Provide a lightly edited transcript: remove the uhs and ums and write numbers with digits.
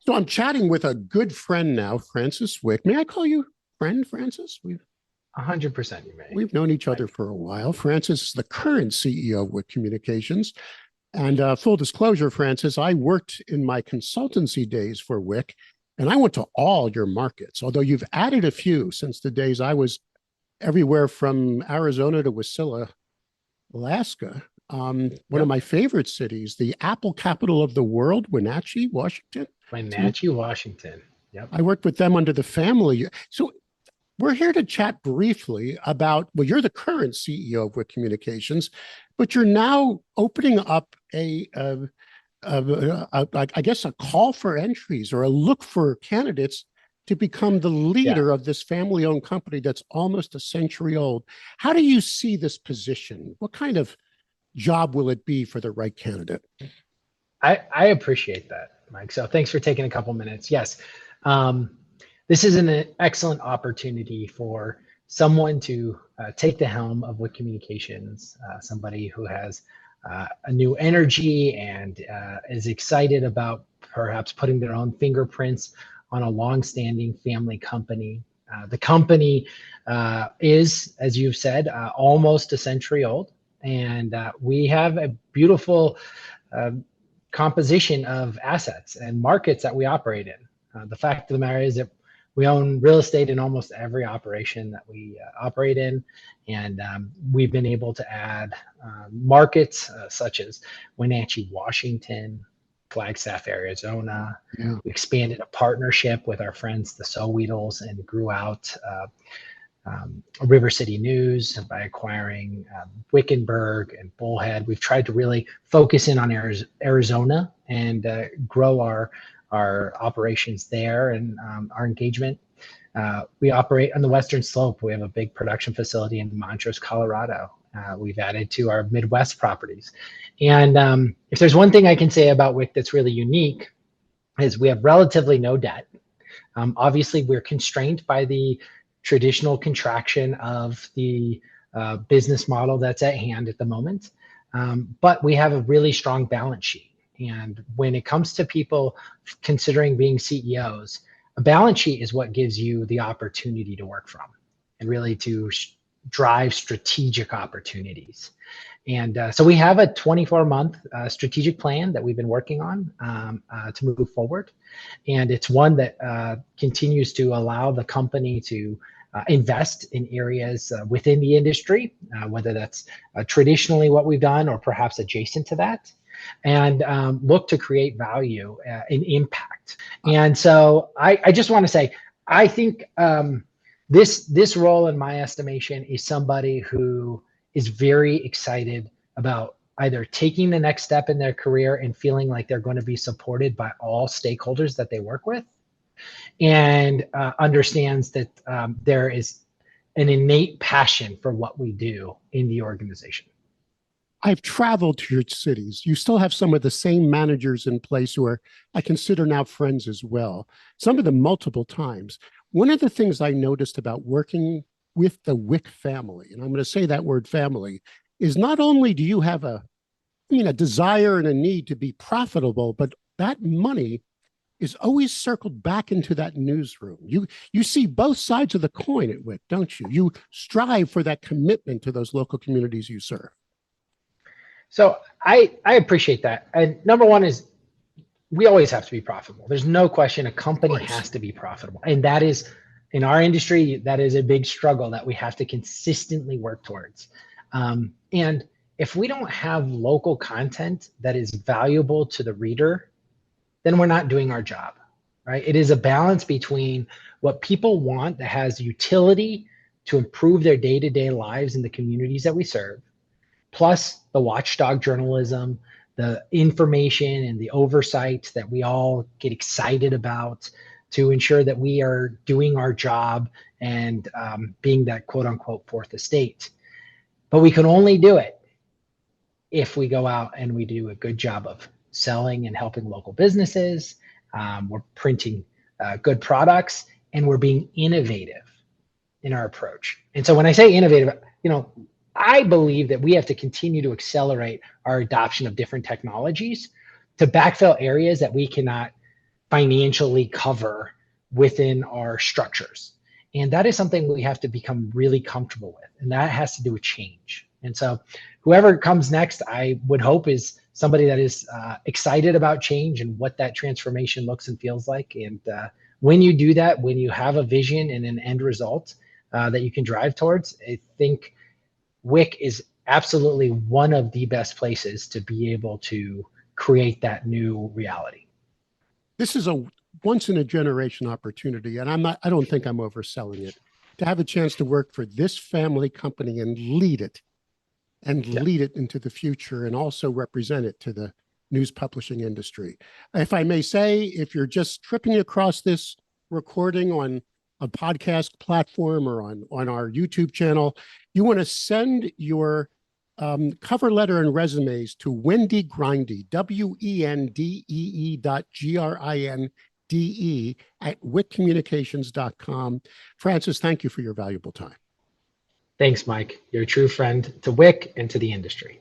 So I'm chatting with a good friend now, Francis Wick. May I call you friend, Francis? We've 100% you may, we've known each other Mike. for a while. Francis is the current CEO of Wick Communications. And full disclosure, Francis, I worked in my consultancy days for Wick, and I went to all your markets, although you've added a few since the days I was everywhere from Arizona to Wasilla, Alaska. One of Yep. my favorite cities, the Apple capital of the world, Wenatchee, Washington. Wenatchee, Washington. Yep. I worked with them under the family. So we're here to chat briefly about, well, you're the current CEO of Wick Communications, but you're now opening up I guess, a call for entries or a look for candidates to become the Yeah. leader of this family-owned company that's almost a century old. How do you see this position? What kind of job will it be for the right candidate? I appreciate that, Mike. So thanks for taking a couple minutes. Yes. Um, this is an excellent opportunity for someone to take the helm of Wick Communications, somebody who has a new energy and is excited about perhaps putting their own fingerprints on a long-standing family company. The company is, as you've said, almost a century old, and we have a beautiful uh, composition of assets and markets that we operate in. The fact of the matter is that we own real estate in almost every operation that we operate in, and we've been able to add markets such as Wenatchee, Washington, Flagstaff, Arizona. Yeah. We expanded a partnership with our friends, the Soweedles, and grew out River City News by acquiring Wickenburg and Bullhead. We've tried to really focus in on Arizona and grow our operations there and our engagement. We operate on the Western Slope. We have a big production facility in Montrose, Colorado. We've added to our Midwest properties. And if there's one thing I can say about Wick that's really unique is we have relatively no debt. Obviously, we're constrained by the traditional contraction of the business model that's at hand at the moment. But we have a really strong balance sheet. And when it comes to people considering being CEOs, a balance sheet is what gives you the opportunity to work from and really to drive strategic opportunities. And so we have a 24-month strategic plan that we've been working on to move forward. And it's one that continues to allow the company to invest in areas within the industry, whether that's traditionally what we've done or perhaps adjacent to that, and look to create value and impact. And so I just want to say, I think this role, in my estimation, is somebody who is very excited about either taking the next step in their career and feeling like they're going to be supported by all stakeholders that they work with, and understands that there is an innate passion for what we do in the organization. I've traveled to your cities. You still have some of the same managers in place who are, I consider now friends as well, some of them multiple times. One of the things I noticed about working with the Wick family, and I'm going to say that word family, is not only do you have a desire and a need to be profitable, but that money is always circled back into that newsroom. You see both sides of the coin at Wick, don't you? You strive for that commitment to those local communities you serve. So I appreciate that. And number one is we always have to be profitable. There's no question a Of company course. has to be profitable. And that is, in our industry, that is a big struggle that we have to consistently work towards. And if we don't have local content that is valuable to the reader, then we're not doing our job, right? It is a balance between what people want that has utility to improve their day-to-day lives in the communities that we serve, plus the watchdog journalism, the information and the oversight that we all get excited about to ensure that we are doing our job and being that quote unquote fourth estate. But we can only do it if we go out and we do a good job of selling and helping local businesses. We're printing good products, and we're being innovative in our approach. And so when I say innovative, I believe that we have to continue to accelerate our adoption of different technologies to backfill areas that we cannot financially cover within our structures. And that is something we have to become really comfortable with. And that has to do with change. And so whoever comes next, I would hope is somebody that is excited about change and what that transformation looks and feels like. And when you do that, when you have a vision and an end result that you can drive towards, I think Wick is absolutely one of the best places to be able to create that new reality. This is a once in a generation opportunity, and I don't think I'm overselling it, to have a chance to work for this family company and lead it into the future, and also represent it to the news publishing industry. If I may say, if you're just tripping across this recording on a podcast platform or on our YouTube channel, you want to send your cover letter and resumes to Wendee Grinde, WENDEE.GRINDE at wickcommunications.com. Francis, thank you for your valuable time. Thanks, Mike. You're a true friend to Wick and to the industry.